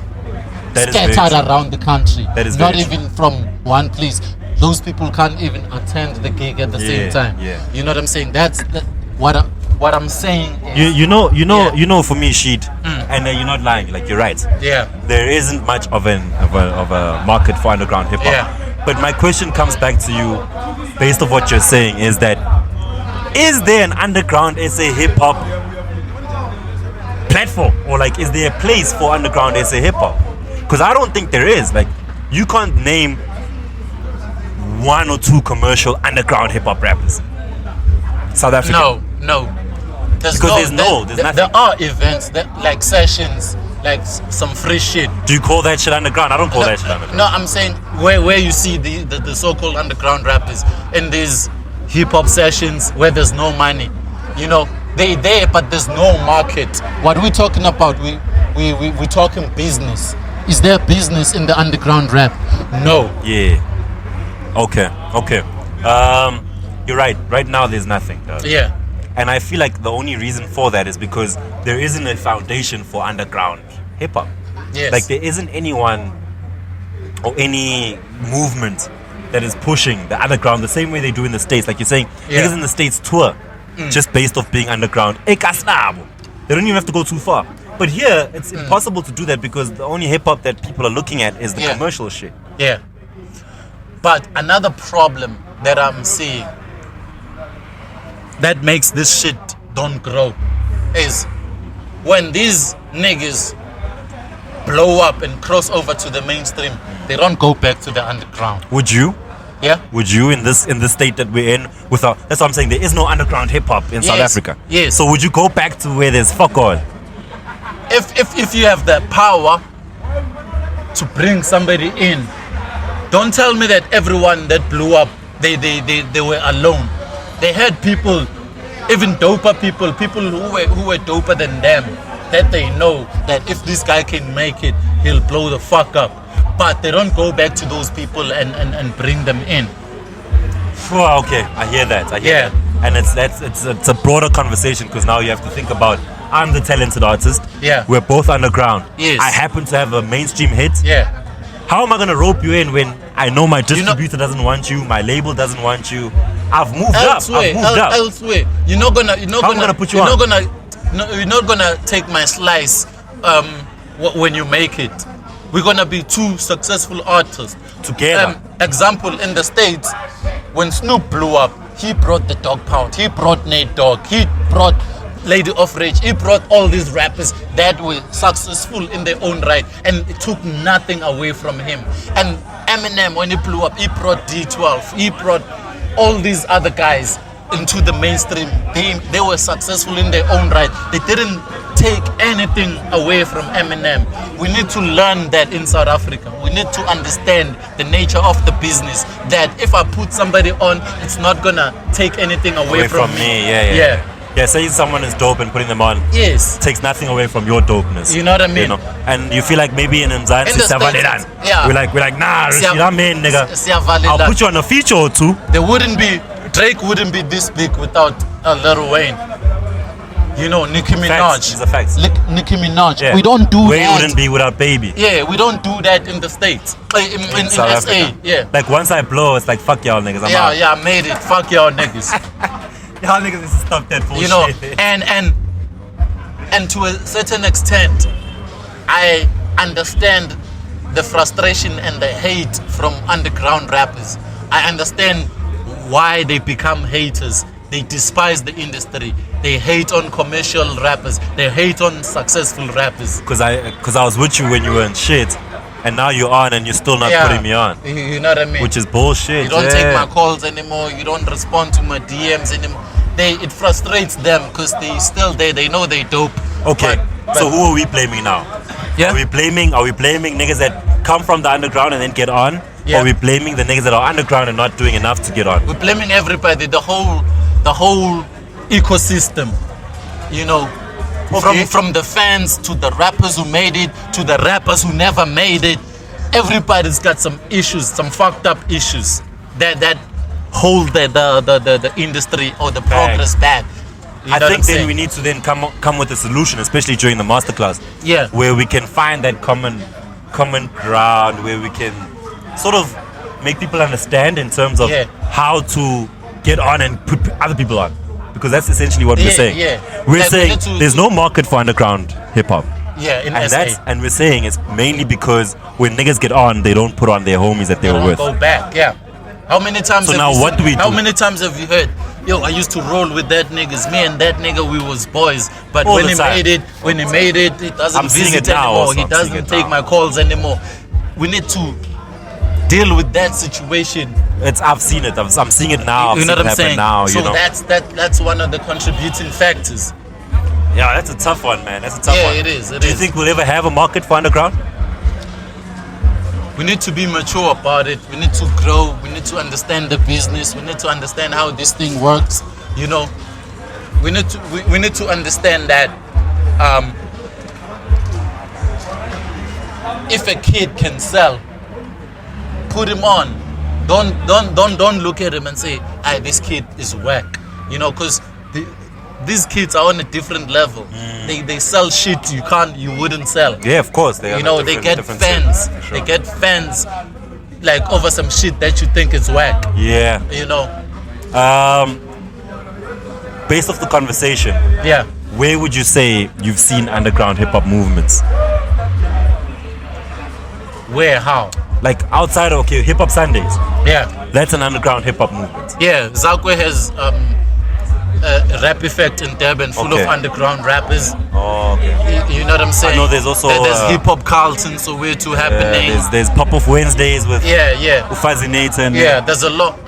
that is very Scattered true. around the country. That is not very true. even from one place. Those people can't even attend the gig at the same time. yeah. You know what I'm saying? That's what I'm saying. Is, You Yeah. know, for me, Sheed, and you're not lying. Like you're right. yeah. There isn't much of a market for underground hip hop. Yeah. But my question comes back to you, based on what you're saying, is there an underground SA hip hop platform, or like is there a place for underground SA hip hop? Because I don't think there is. Like you can't name 1 or 2 commercial underground hip hop rappers. South Africa. No. Because there's nothing. There are events, like sessions, like some free shit. Do you call that shit underground? I don't call that shit underground. No, I'm saying where you see the so-called underground rappers in these hip-hop sessions where there's no money. You know, they there, but there's no market. What we're talking about, we talking business. Is there business in the underground rap? No. Yeah. Okay. You're right. Right now, there's nothing. Yeah. And I feel like the only reason for that is because there isn't a foundation for underground hip hop. Yes. Like there isn't anyone or any movement that is pushing the underground the same way they do in the States. Like you're saying, niggas in the States tour just based off being underground. They don't even have to go too far. But here, it's impossible to do that because the only hip hop that people are looking at is the commercial shit. Yeah. But another problem that I'm seeing that makes this shit don't grow is when these niggas blow up and cross over to the mainstream, they don't go back to the underground. Would you? Yeah. Would you in this state that we're in without? That's what I'm saying. There is no underground hip hop in South Africa. Yes. So would you go back to where there's fuck all? If you have the power to bring somebody in, don't tell me that everyone that blew up they were alone. They had people, even doper people who were doper than them, that they know that if this guy can make it, he'll blow the fuck up. But they don't go back to those people and bring them in. Oh, okay, I hear that. That. And it's a broader conversation because now you have to think about I'm the talented artist. Yeah. We're both underground. Yes. I happen to have a mainstream hit. Yeah. How am I gonna rope you in when I know my distributor doesn't want you, my label doesn't want you? I've moved elsewhere, up. Elsewhere. You're not gonna put you on? You're not gonna take my slice when you make it. We're gonna be two successful artists together. Example, in the States, when Snoop blew up, he brought the Dog Pound, he brought Nate Dogg, he brought Lady of Rage, he brought all these rappers that were successful in their own right, and it took nothing away from him. And Eminem, when he blew up, he brought D12, he brought all these other guys into the mainstream. They were successful in their own right. They didn't take anything away from Eminem. We need to learn that in South Africa. We need to understand the nature of the business, that if I put somebody on, it's not gonna take anything away from me. Yeah, saying someone is dope and putting them on takes nothing away from your dopeness. You know what I mean? And you feel like maybe in Mzansi, yeah. we're like, nah, man, nigga. I'll I'll put you on a feature or two. Drake wouldn't be this big without Lil Wayne. You know, Nicki Minaj. It's a fact. Nicki Minaj. Yeah. We don't do Wayne that. wouldn't be without Baby. Yeah, we don't do that in the States. In South SA. Africa. Yeah. Like once I blow, it's like fuck y'all niggas. I'm out. I made it. Fuck y'all niggas. Y'all niggas need to stop that bullshit. You know, and to a certain extent, I understand the frustration and the hate from underground rappers. I understand why they become haters. They despise the industry. They hate on commercial rappers. They hate on successful rappers. Because I was with you when you were in shit, and now you're on and you're still not putting me on. You know what I mean? Which is bullshit. You don't take my calls anymore. You don't respond to my DMs anymore. It frustrates them because they still there. They know they dope. Okay. But so who are we blaming now? Yeah. Are we blaming niggas that come from the underground and then get on? Yeah. Or are we blaming the niggas that are underground and not doing enough to get on? We're blaming everybody, the whole ecosystem. You know, from the fans to the rappers who made it to the rappers who never made it. Everybody's got some issues, some fucked up issues that hold the industry or the progress back. I think then we need to then come with a solution, especially during the masterclass. Yeah. Where we can find that common ground, where we can sort of make people understand in terms of how to get on and put other people on. Because that's essentially what we're saying. Yeah. We're saying there's no market for underground hip hop. Yeah, in SA. And we're saying it's mainly because when niggas get on, they don't put on their homies that they were with. Go back, yeah. How many times? So now what do we do? How many times have you heard? Yo, I used to roll with that niggas. Me and that nigga, we was boys. But when he made it, he doesn't visit anymore. He doesn't take my calls anymore. We need to deal with that situation. I've seen it. I'm seeing it now. You know what I'm saying? Now, so that's one of the contributing factors. Yeah, that's a tough one, man. That's a tough one. Yeah, it is. Do you think we'll ever have a market for underground? We need to be mature about it. We need to grow. We need to understand the business. We need to understand how this thing works. You know, we need to understand that if a kid can sell, put him on. Don't look at him and say, "Hey, this kid is whack," you know, because these kids are on a different level. They sell shit you wouldn't sell. Yeah, of course. They get fans. Sure. They get fans like over some shit that you think is whack. Yeah. You know. Based off the conversation, Yeah. where would you say you've seen underground hip hop movements? Where? How? Like outside of Hip Hop Sundays. Yeah. That's an underground hip hop movement. Yeah. Zakwe has a rap effect in Durban, full of underground rappers. Oh, okay. You know what I'm saying? I know there's also there's hip hop Carlton, so we're too happening. There's Pop Off Wednesdays with Yeah. Ufazi Nathan. Yeah. There's a lot.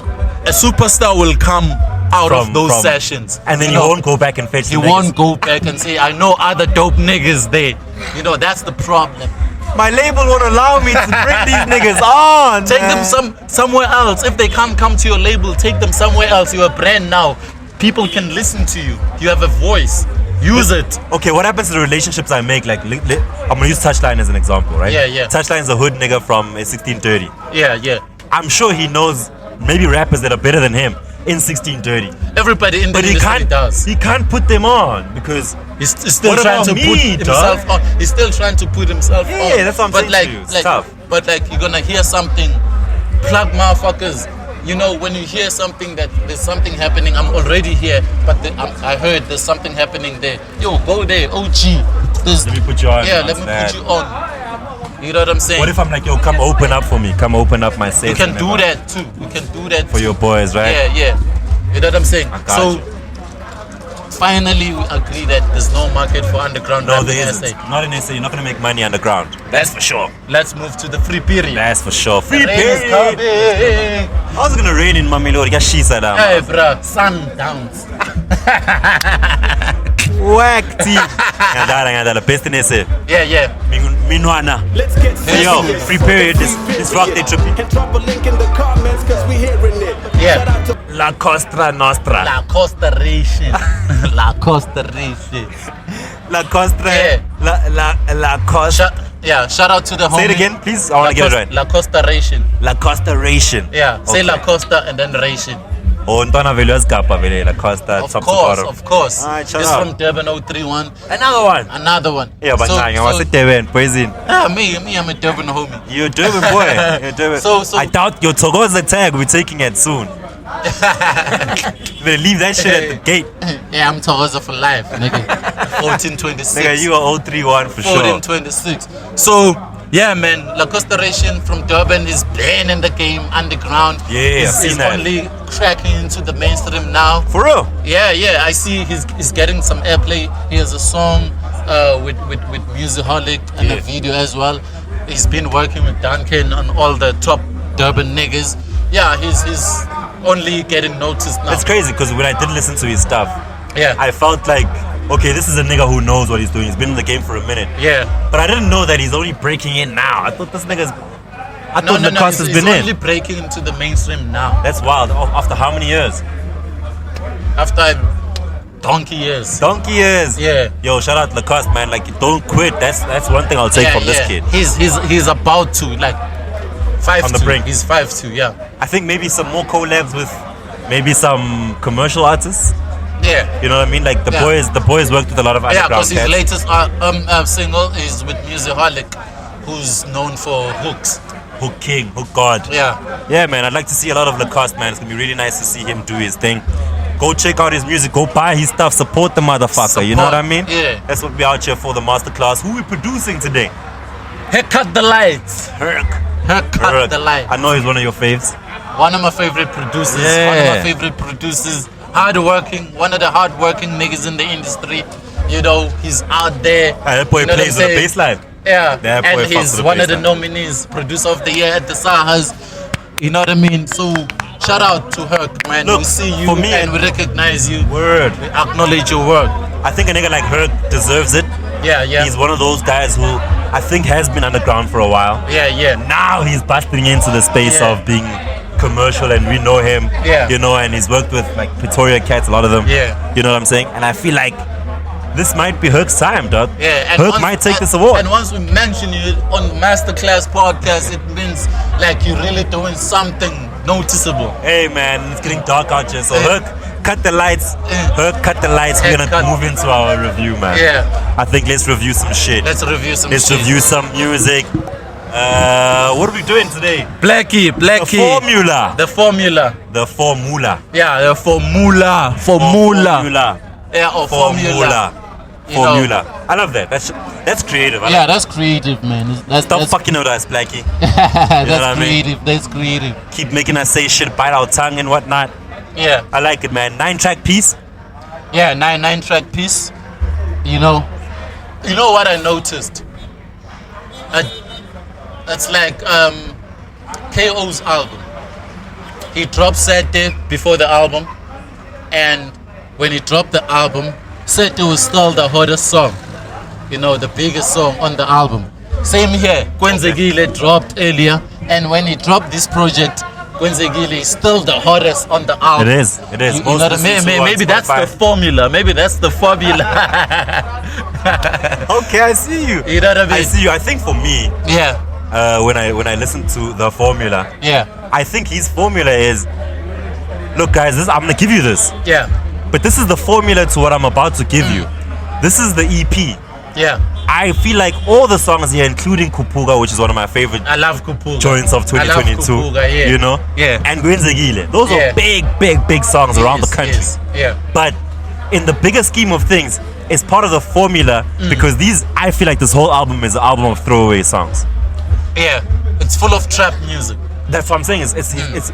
A superstar will come out of those sessions, and then you he know, won't go back and fetch. He won't go back and say, "I know other dope niggas there." You know, that's the problem. My label won't allow me to bring these niggas on. Take them somewhere else. If they can't come to your label, take them somewhere else. You're a brand now. People can listen to you. You have a voice. Use it. Okay, what happens to the relationships I make? Like, I'm gonna use Touchline as an example, right? Yeah. Touchline's a hood nigga from 1630. Yeah. I'm sure he knows maybe rappers that are better than him in 1630. Everybody in the But industry does. He can't put them on because He's still What trying about to me, put himself on. He's still trying to put himself on. Yeah, that's what I'm saying to you. It's tough. But like, you're gonna hear something. Plug motherfuckers. You know, when you hear something that there's something happening, I'm already here, but I heard there's something happening there. Yo, go there, OG. let me put you on. Yeah, let me put you on. You know what I'm saying? What if I'm like, yo, come open up for me. Come open up my set. You can do that too. You can do that for your boys, right? Yeah. You know what I'm saying? got So you. finally we agree that there's no market for underground No, rap there in isn't. SA. Not in SA. You're not gonna make money underground. That's for sure. Let's move to the free period. That's for sure. Free Rain is period. coming. I was gonna rain in Mamelodi. Yashisa down. Hey, bruh, Sundowns. Whack team. Ngandala. Best in SA. Yeah. Minwana. Let's get Hey, yo, serious. free period. This rock day trippy. And drop a link in the comments cause we hearing it. Yeah. Shout out to La Costa Nostra. Lacostaration. Lacostaration. La Costa. Yeah. La Costa. Shout out to the homie. Say it again, please. I wanna get it right. Lacostaration. La Costaration. Yeah, say Okay. Lacosta and then ration. Oh, Ntwana vele uyazigabha vele La Costa. Of top to course, bottom. of course. Alright, shout It's out. from Durban 031. Another one. Another one. Yeah, but nah, I was a Durban, poison. Me, I'm a Durban homie. You're a Durban boy. You're a Durban. So- I doubt your Togoza tag. We're taking it soon. You better leave that shit at the gate. Yeah, I'm Togoza for life, nigga. 1426. Nigga, you are 031 for sure. 1426. So, yeah, man, Lacostaration from Durban is playing in the game underground. Yeah, I've seen He's that. only cracking into the mainstream now. For real? Yeah, I see he's getting some airplay. He has a song with Musicaholic and a Yeah. video as well. He's been working with Duncan on all the top Durban niggas. Yeah, he's only getting noticed now. It's crazy because when I did listen to his stuff, Yeah. I felt like, okay, this is a nigga who knows what he's doing. He's been in the game for a minute. Yeah. But I didn't know that he's only breaking in now. I thought this nigga's. I No, thought no, Lacoste has he's been only in. breaking into the mainstream now. That's wild. After how many years? After donkey years. Donkey years. Yeah. Yo, shout out Lacoste, man. Like, don't quit. That's one thing I'll take from this kid. He's about to, like, 5'2". On the brink. He's 5'2", yeah. I think maybe some more collabs with maybe some commercial artists. Yeah. You know what I mean? Like the Yeah. boys worked with a lot of Yeah, underground because his cats. latest single is with Musicaholic, who's known for hooks. Hook King, Hook God. Yeah. Yeah, man. I'd like to see a lot of Lacoste, man. It's gonna be really nice to see him do his thing. Go check out his music. Go buy his stuff. Support the motherfucker. You know what I mean? Yeah. That's what we're out here for, the masterclass. Who we producing today? Herc cut the lights. Herc. Herc cut Herc. the lights. I know he's one of your faves. One of my favorite producers. Yeah. One of my favorite producers. Hardworking. One of the hardworking niggas in the industry. You know, he's out there. That boy You know what plays I'm with a saying? bass line. Yeah, That boy and fucks he's with the one of the baseline. nominees, producer of the year at the Sahas. You know what I mean? So shout out to Herc, man. Look, we see you for me- and we recognize you. Word. We acknowledge your work. I think a nigga like Herc deserves it. Yeah. He's one of those guys who I think has been underground for a while. Yeah. Now he's busting into the space Yeah. of being commercial, and we know him. Yeah. You know, and he's worked with like Pretoria Cats, a lot of them. Yeah. You know what I'm saying? And I feel like this might be Herc's time, dog. Yeah, and Herc might take this award. And once we mention you on Masterclass podcast, it means like you're really doing something noticeable. Hey man, it's getting dark out here. So Herc, cut the lights. Yeah. Herc, cut the lights. We're gonna move into our review, man. Yeah. I think let's review some shit. Let's review some Let's shit. review some music. What are we doing today? Blxckie. The formula. The formula. The formula. Yeah, the formula. Formula. Yeah, or formula. You know. Formula. I love that. That's creative. I Yeah, like that's creative, man. Stop That's fucking with us, Blxckie. that's what I mean? creative. That's creative. Keep making us say shit, bite our tongue and whatnot. Yeah. I like it, man. 9-track piece. Yeah, nine track piece. You know, You know what I noticed? It's like KO's album. He dropped Saturday before the album, and when he dropped the album, Saturday was still the hottest song. You know, the biggest song on the album. Same here. Kwenzekile dropped earlier, and when he dropped this project, Kwenzekile is still the hottest on the album. It is. It is. You know what I mean? Maybe that's the formula. Maybe that's the formula. Okay, I see you. You know what I mean? I see you. I think for me, Yeah. when I listen to the formula, Yeah. I think his formula is, look guys, I'm gonna give you this, Yeah. but this is the formula to what I'm about to give you. This is the EP. Yeah. I feel like all the songs here, including Kupuga, which is one of my favorite I love Kupuga. joints of 2022, I love Kupuga, yeah. you know, Yeah. and Gwenzekile. Those Yeah. are big songs around the country. Yes, yeah. But in the bigger scheme of things, it's part of the formula because I feel like this whole album is an album of throwaway songs. Yeah. It's full of trap music. That's what I'm saying.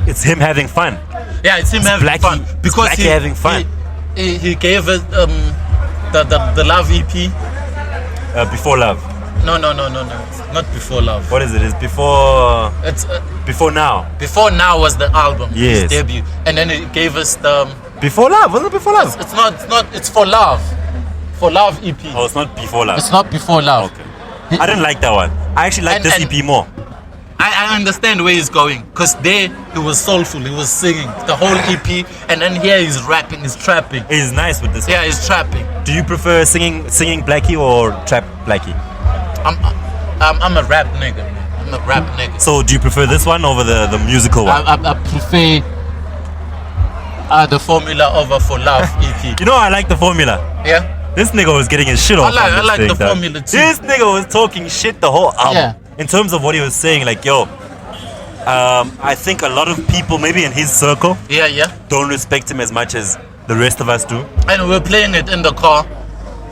It's him having fun. Yeah, it's him having Blxckie- fun. Because Blxckie having fun. He gave us the Love EP. Before Love. No. Not Before Love. What is it? It's before It's before Now. Before Now was the album. Yes. His debut. And then he gave us the Before Love. Wasn't it Before Love? it's not it's For Love. For Love EP. Oh, it's not Before Love. it's not Before Love. Okay. I didn't like that one. I actually like And- this and- EP more. I understand where he's going, because there he was soulful, he was singing the whole EP, and then here he's rapping, he's trapping. It's nice with this. Yeah, he's trapping. Do you prefer singing Blxckie or trap Blxckie? I'm a rap nigga, man. I'm a rap nigga. So do you prefer this one over the musical one? I prefer The formula over For Love EP. You know I like the formula. Yeah? This nigga was getting his shit off. I on like this the thing, dog. formula too. This nigga was talking shit the whole album. Yeah. In terms of what he was saying, like, yo, I think a lot of people, maybe in his circle, Yeah. don't respect him as much as the rest of us do. And we're playing it in the car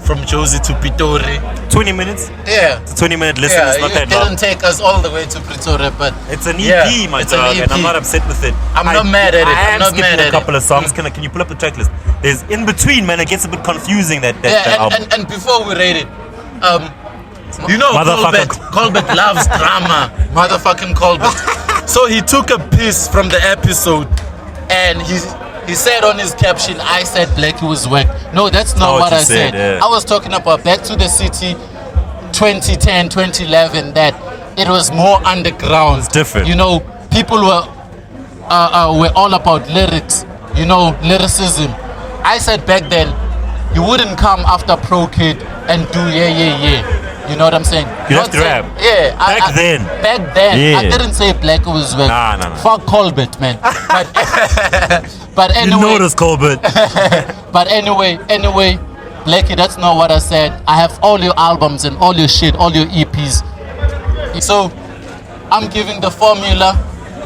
from Josie to Pitori. 20 minutes? Yeah. It's a 20-minute listen. Yeah, It's not it that didn't long. take us all the way to Pretoria, but It's an EP, Yeah, my it's an dog, and I'm EP. not upset with it. I'm not mad at it. I I'm am not skipping mad a at couple it. of songs. Can you pull up the track list? There's in between, man. It gets a bit confusing that album. and before we rate it, you know Motherfucker. Colbert loves drama. Motherfucking Colbert. So he took a piece from the episode and he said on his caption, I said Blxckie was whack. No, that's not what you I said. yeah. I was talking about Back to the City 2010, 2011, that it was more underground. It's different. You know, people were all about lyrics, you know, lyricism. I said back then, you wouldn't come after Pro Kid and do yeah. You know what I'm saying? You have to Not rap. saying- Yeah. Back then. Back then. Yeah. I didn't say Blxckie was whack. Nah. Fuck Colbert, man. But You anyway. notice, Colbert. But anyway, Blxckie, that's not what I said. I have all your albums and all your shit, all your EPs. So, I'm giving the formula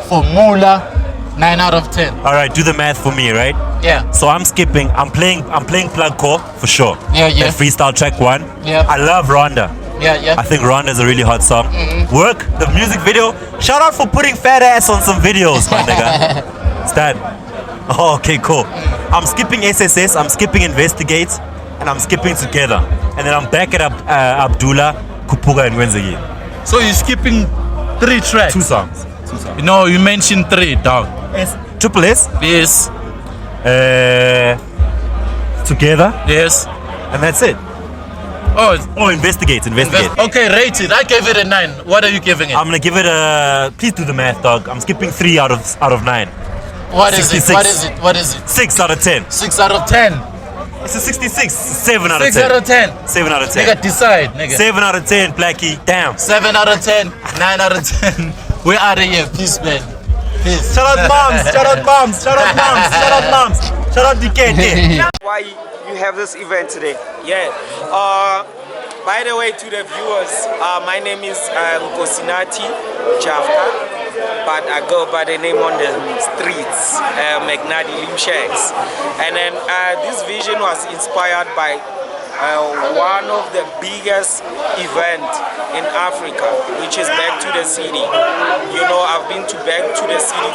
for Mula 9 out of 10. All right, do the math for me, right? Yeah. So I'm skipping. I'm playing Plug Core for sure. Yeah. That freestyle track 1. Yeah. I love Rhonda. Yeah. I think Rhonda is a really hot song. Work, the music video. Shout out for putting fat ass on some videos, my nigga. Stan. Oh, okay, cool. I'm skipping SSS, I'm skipping Investigate, and I'm skipping Together. And then I'm back at Abdullah, Kupuga, and Gwenzekile. So you're skipping 3 tracks? 2 songs. No, you mentioned 3, dog. Triple S, Yes. Together, Yes. and that's it. Oh, Investigate. Okay, rate it. I gave it a 9. What are you giving it? I'm gonna give it a. Please do the math, dog. I'm skipping 3 out of 9. What is 66. it? What is it? 6 out of 10. 6 out of 10. It's a 66. 7 out of 10. 6 out of 10. 7 out of 10. Nigga, decide, nigga. 7 out of 10, Blxckie. Damn. 7 out of 10. 9 out of 10. We're out of here. Peace, man. Peace. Shout out moms. Shout out moms. Shout out moms. Shout out moms. Shout out DK. Why you have this event today? Yeah. By the way, to the viewers, my name is Nkosinati Javka, but I go by the name on the streets, Magnadi Limshaks. And then this vision was inspired by one of the biggest events in Africa, which is Back to the City. You know, I've been to Back to the City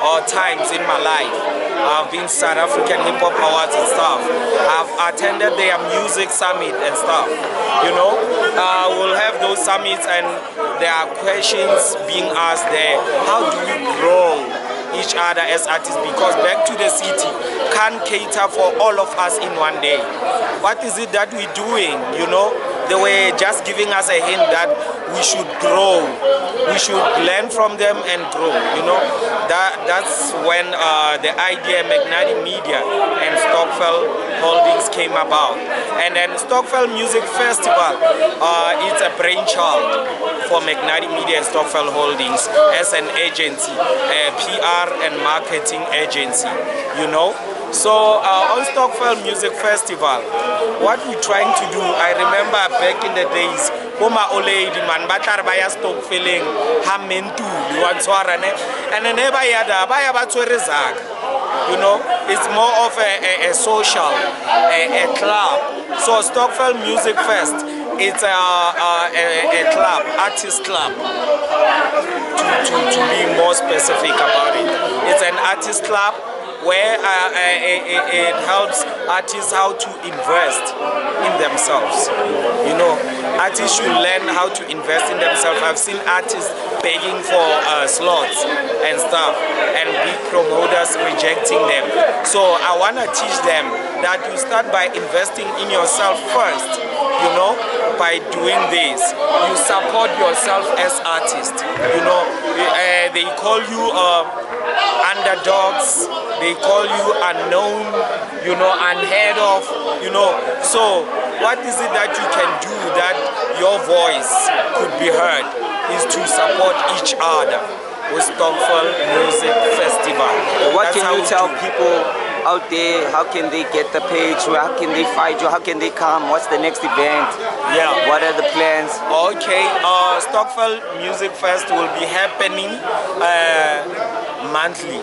4 times in my life. I've been South African Hip Hop Awards and stuff. I've attended their music summit and stuff. You know, we'll have those summits and there are questions being asked there. How do we grow each other as artists? Because Back to the City can't cater for all of us in one day. What is it that we're doing? You know, they were just giving us a hint that we should grow. We should learn from them and grow. You know, that's when the idea Magnadi Media and Stockfell Holdings came about. And then Stockfell Music Festival, it's a brainchild for Magnadi Media and Stockfell Holdings as an agency, a PR and marketing agency. You know. So on Stockfell Music Festival, what we're trying to do, I remember back in the days, Boma Oledi man batar baya Stockfelling, Hamentu, and then you know, it's more of a social, a club. So Stockfell Music Fest, it's a club, artist club, to be more specific about it. It's an artist club where it helps artists how to invest in themselves. You know, artists should learn how to invest in themselves. I've seen artists begging for slots and stuff, and big promoters rejecting them. So I want to teach them that you start by investing in yourself first. You know, by doing this, you support yourself as artists. You know, they call you underdogs. They call you unknown, you know, unheard of, you know. So what is it that you can do that your voice could be heard is to support each other with Stockfell Music Festival. What can you tell people out there? How can they get the page? How can they find you? How can they come? What's the next event? Yeah. What are the plans? Okay, Stockfell Music Fest will be happening monthly.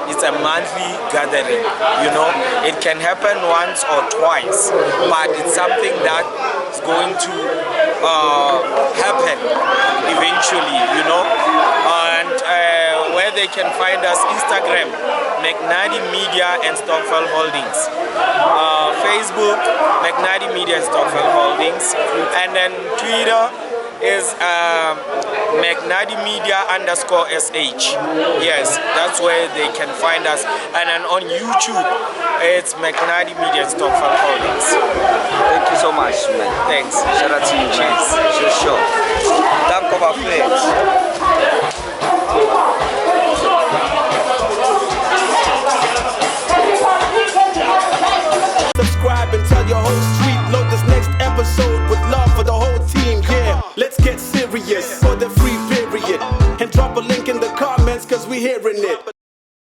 It's a monthly gathering, you know. It can happen once or twice, but it's something that is going to happen eventually, you know. And where they can find us, Instagram, Magnadi Media and Stockfell Holdings. Facebook, Magnadi Media and Stockfell Holdings. And then Twitter is Magnadi Media _SH. Yes, that's where they can find us. And then on YouTube, it's Magnadi Media and Stockfell Holdings. Thank you so much, man. Thanks. Shout out to you, man. Sure. Thank you, my friends.